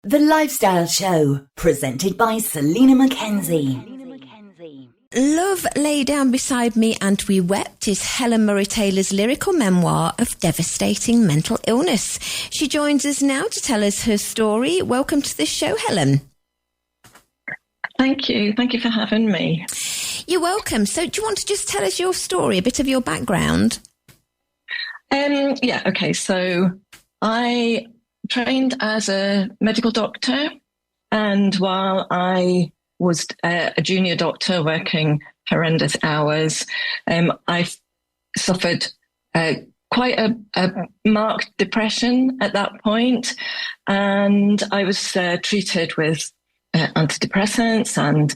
The Lifestyle Show, presented by Selina MacKenzie. Love Lay Down Beside Me and We Wept is Helen Murray Taylor's lyrical memoir of devastating mental illness. She joins us now to tell us her story. Welcome to the show, Helen. Thank you. Thank you for having me. You're welcome. So do you want to just tell us your story, a bit of your background? Okay. So I trained as a medical doctor, and while I was a junior doctor working horrendous hours, I suffered quite a marked depression at that point, and I was treated with antidepressants and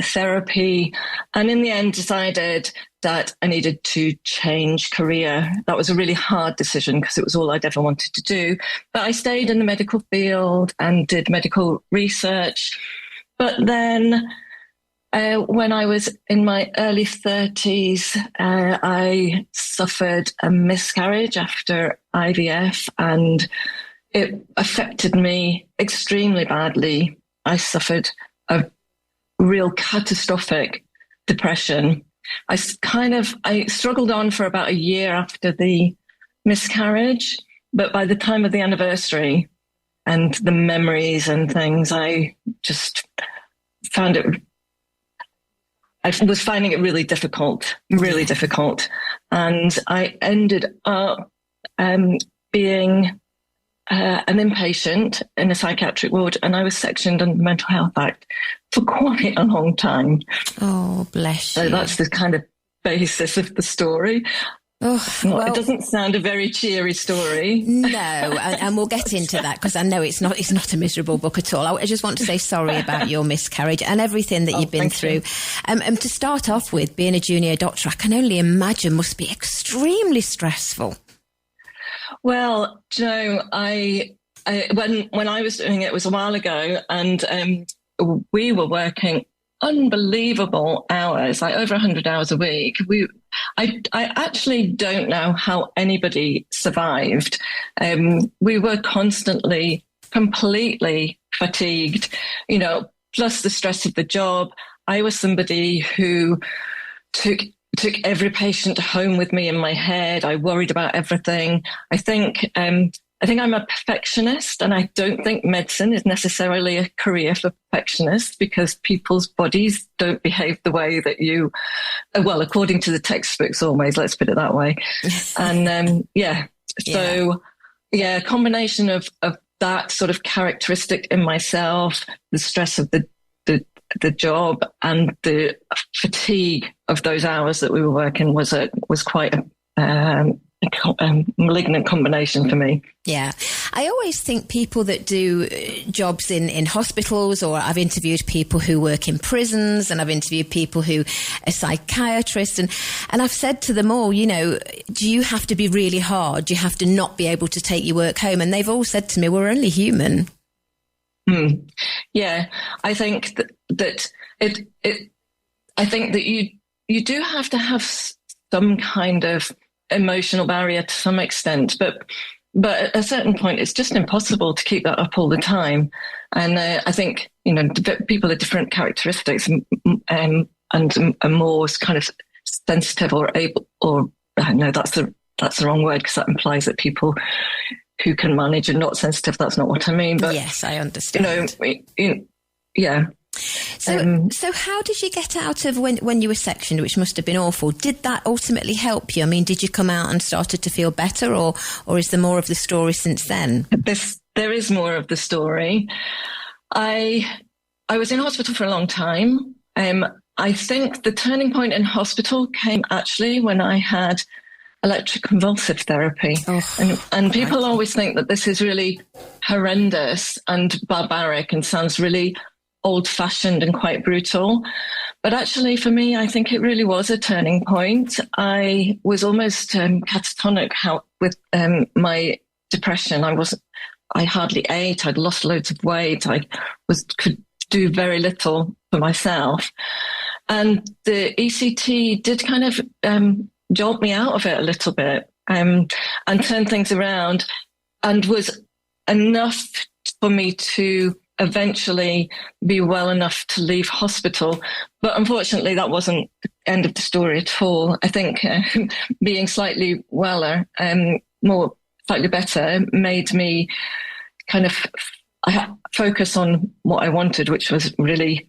therapy, and in the end decided that I needed to change career. That was a really hard decision because it was all I'd ever wanted to do. But I stayed in the medical field and did medical research. But then when I was in my early 30s, I suffered a miscarriage after IVF, and it affected me extremely badly. I suffered a real catastrophic depression. I struggled on for about a year after the miscarriage, but by the time of the anniversary and the memories and things, I just found it, I was finding it really difficult. And I ended up being an inpatient in a psychiatric ward, and I was sectioned under the Mental Health Act for quite a long time. Oh, bless you. So that's the kind of basis of the story. It doesn't sound a very cheery story. No, and we'll get into that because I know it's not a miserable book at all. I just want to say sorry about your miscarriage and everything that you've been through. And to start off with, being a junior doctor, I can only imagine must be extremely stressful. Well, Joe, when I was doing it was a while ago, and we were working unbelievable hours, like over 100 hours a week. I actually don't know how anybody survived. We were constantly, completely fatigued, plus the stress of the job. I was somebody who took every patient home with me in my head. I worried about everything. I think I'm a perfectionist, and I don't think medicine is necessarily a career for perfectionists because people's bodies don't behave the way that according to the textbooks always, let's put it that way. And a combination of that sort of characteristic in myself, the stress of the job and the fatigue of those hours that we were working was quite a malignant combination for me. Yeah. I always think people that do jobs in hospitals, or I've interviewed people who work in prisons, and I've interviewed people who are psychiatrists, and I've said to them all, do you have to be really hard? Do you have to not be able to take your work home? And they've all said to me, we're only human. Yeah, I think that I think that you do have to have some kind of emotional barrier to some extent, but at a certain point, it's just impossible to keep that up all the time. And I think people have different characteristics, and are more kind of sensitive or able, or no, that's the wrong word because that implies that people who can manage are not sensitive. That's not what I mean. But yes, I understand. Yeah. So how did you get out of when you were sectioned, which must have been awful? Did that ultimately help you? I mean, did you come out and started to feel better, or is there more of the story since then? There is more of the story. I was in hospital for a long time. I think the turning point in hospital came actually when I had electroconvulsive therapy. And people always think that this is really horrendous and barbaric and sounds really old-fashioned and quite brutal. But actually, for me, I think it really was a turning point. I was almost catatonic with my depression. I hardly ate. I'd lost loads of weight. I could do very little for myself. And the ECT did kind of jolt me out of it a little bit and turn things around, and was enough for me to eventually be well enough to leave hospital. But unfortunately, that wasn't the end of the story at all. I think being slightly weller, slightly better, made me kind of focus on what I wanted, which was really,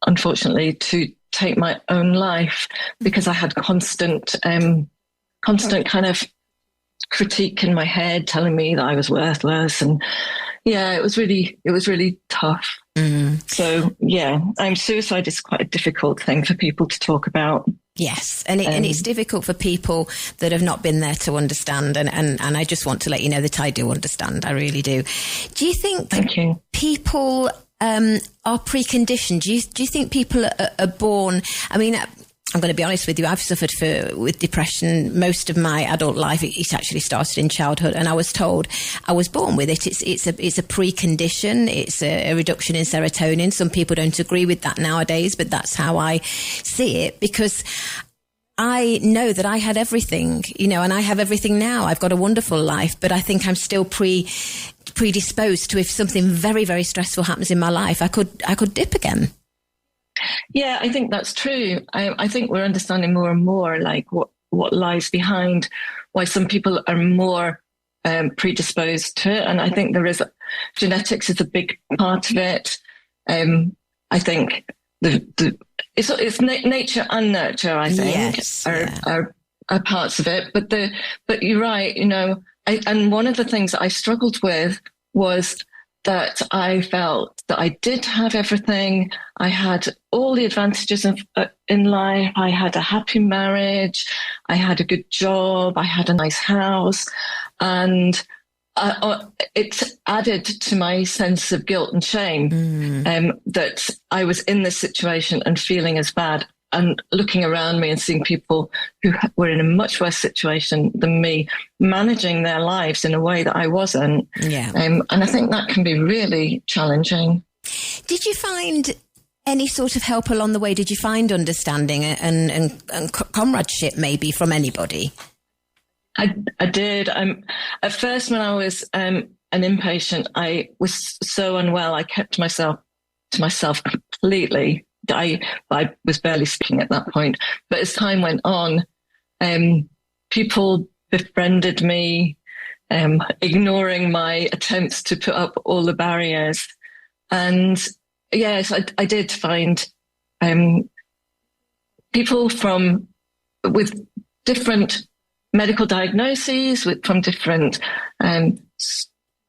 unfortunately, to take my own life, because I had constant kind of critique in my head telling me that I was worthless. And yeah, it was really tough. So yeah, suicide is quite a difficult thing for people to talk about. Yes, and it's difficult for people that have not been there to understand, and I just want to let you know that I do understand. I really do. Do you think people are preconditioned? Do you think people are born? I mean, I'm going to be honest with you. I've suffered with depression most of my adult life. It actually started in childhood, and I was told I was born with it. It's a precondition. It's a reduction in serotonin. Some people don't agree with that nowadays, but that's how I see it, because I know that I had everything, and I have everything now. I've got a wonderful life, but I think I'm still predisposed to, if something very, very stressful happens in my life, I could dip again. Yeah, I think that's true. I think we're understanding more and more like what lies behind why some people are more predisposed to it. And I think genetics is a big part of it. I think it's nature and nurture, I think, are parts of it. But you're right, and one of the things that I struggled with was that I felt that I did have everything. I had all the advantages in life. I had a happy marriage. I had a good job. I had a nice house. And it added to my sense of guilt and shame that I was in this situation and feeling as bad, and looking around me and seeing people who were in a much worse situation than me managing their lives in a way that I wasn't. Yeah. And I think that can be really challenging. Did you find any sort of help along the way? Did you find understanding and comradeship maybe from anybody? I did. At first, when I was an inpatient, I was so unwell. I kept myself to myself completely. I was barely speaking at that point. But as time went on, people befriended me, ignoring my attempts to put up all the barriers. And yes, I did find people with different medical diagnoses, from different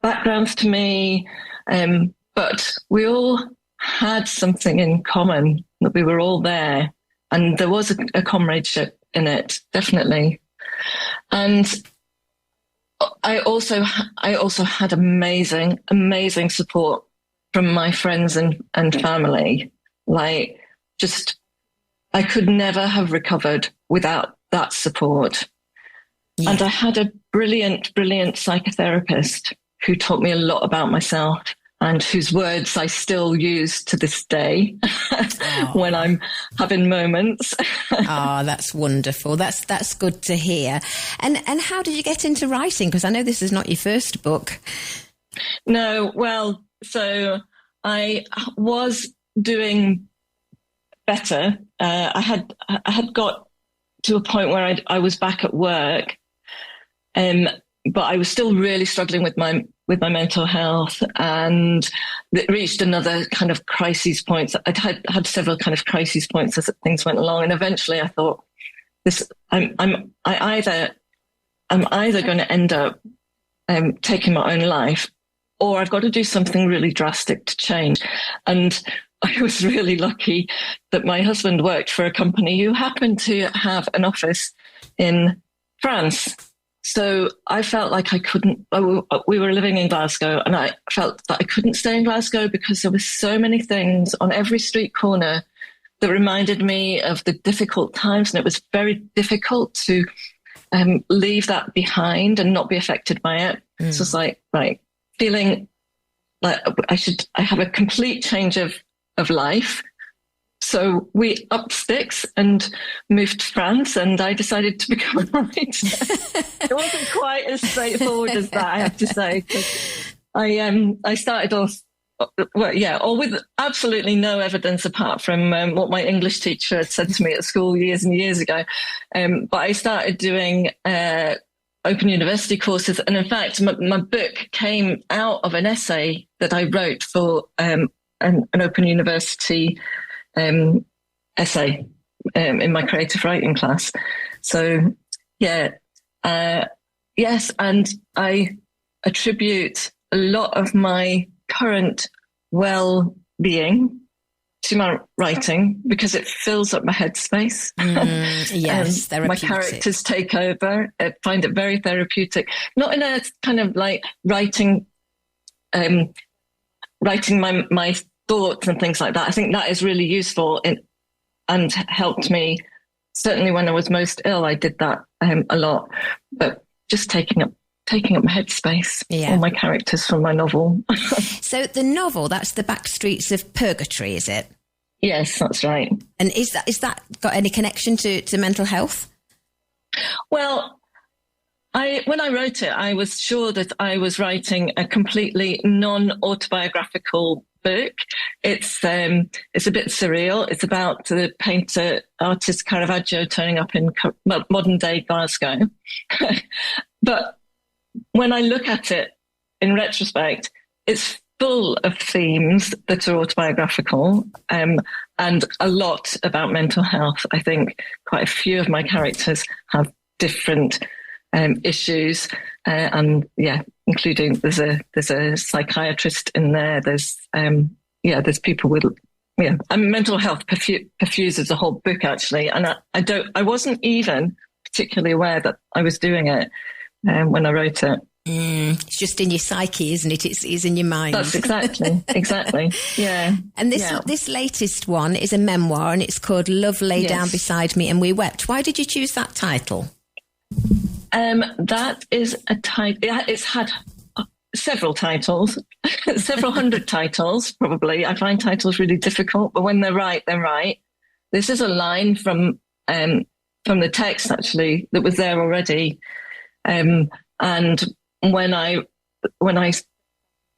backgrounds to me, but we all had something in common, that we were all there, and there was a comradeship in it, definitely. And I also had amazing support from my friends and family. Like, just, I could never have recovered without that support. Yeah. And I had a brilliant psychotherapist who taught me a lot about myself, and whose words I still use to this day when I'm having moments. Oh, that's wonderful. That's good to hear. And how did you get into writing? Because I know this is not your first book. No, well, so I was doing better. I had got to a point where I was back at work, but I was still really struggling with my mental health, and it reached another kind of crisis point. I'd had several kind of crisis points as things went along, and eventually I thought, I'm either going to end up taking my own life, or I've got to do something really drastic to change. And I was really lucky that my husband worked for a company who happened to have an office in France. So I felt like I couldn't, we were living in Glasgow, and I felt that I couldn't stay in Glasgow because there were so many things on every street corner that reminded me of the difficult times. And it was very difficult to leave that behind and not be affected by it. So it's like, right, feeling like I have a complete change of life. So we upped sticks and moved to France, and I decided to become a writer. It wasn't quite as straightforward as that, I have to say. I started off, or with absolutely no evidence apart from what my English teacher had said to me at school years and years ago. But I started doing Open University courses. And in fact, my book came out of an essay that I wrote for an Open University essay in my creative writing class. So, yes, and I attribute a lot of my current well-being to my writing because it fills up my headspace. Yes, therapeutic. My characters take over. I find it very therapeutic. Not in a kind of like writing my thoughts and things like that. I think that is really useful and helped me. Certainly when I was most ill, I did that a lot. But just taking up my headspace, all my characters from my novel. So the novel, that's The Back Streets of Purgatory, is it? Yes, that's right. And is that got any connection to mental health? Well, when I wrote it, I was sure that I was writing a completely non-autobiographical book. It's a bit surreal. It's about the painter artist Caravaggio turning up in modern day Glasgow. But when I look at it in retrospect, it's full of themes that are autobiographical and a lot about mental health. I think quite a few of my characters have different issues, including there's a psychiatrist in there. There's people with mental health perfuses the whole book actually, and I wasn't even particularly aware that I was doing it when I wrote it. It's just in your psyche, isn't it? It's in your mind. That's exactly. Yeah. And this latest one is a memoir, and it's called Love Lay Down Beside Me and We Wept. Why did you choose that title? That is a title. It's had several titles, several hundred titles, probably. I find titles really difficult, but when they're right, they're right. This is a line from the text, actually, that was there already. And when I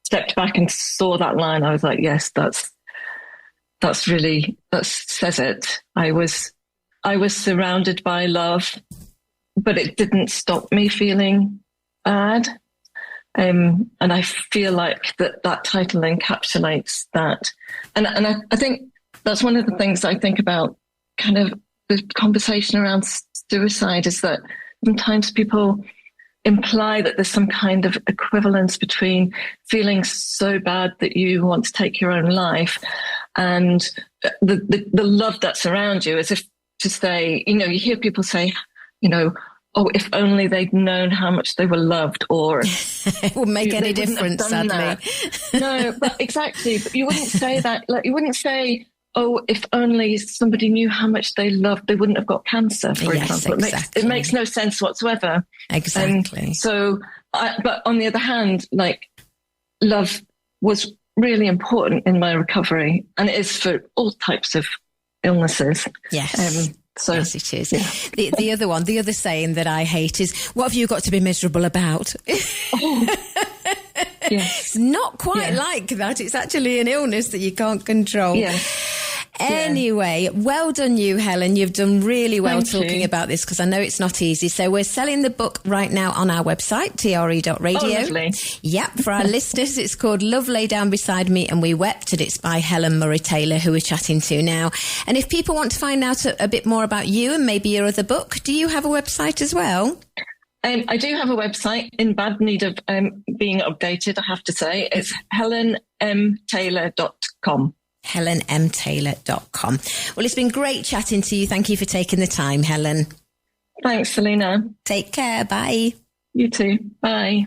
stepped back and saw that line, I was like, yes, that says it. I was surrounded by love, but it didn't stop me feeling bad. And I feel like that title encapsulates that. And I think that's one of the things I think about kind of the conversation around suicide is that sometimes people imply that there's some kind of equivalence between feeling so bad that you want to take your own life and the love that's around you, as if to say, you hear people say, oh, if only they'd known how much they were loved, or it wouldn't make any difference, sadly. No, but exactly. But you wouldn't say that. Like, you wouldn't say, oh, if only somebody knew how much they loved, they wouldn't have got cancer, for example. Exactly. It makes no sense whatsoever. Exactly. But on the other hand, like, love was really important in my recovery, and it is for all types of illnesses. Yes. Yes, it is. Yeah. The other one, the other saying that I hate is, what have you got to be miserable about? Oh. Yes. It's not quite like that. It's actually an illness that you can't control. Yes. Anyway, well done you, Helen. You've done really well talking about this, because I know it's not easy. So we're selling the book right now on our website, TRE.radio. Oh, lovely. Yep, for our listeners, it's called Love Lay Down Beside Me and We Wept, and it's by Helen Murray Taylor, who we're chatting to now. And if people want to find out a bit more about you and maybe your other book, do you have a website as well? I do have a website in bad need of being updated, I have to say. It's helenmtaylor.com. helenmtaylor.com. Well, it's been great chatting to you. Thank you for taking the time, Helen. Thanks, Selina. Take care. Bye. You too. Bye.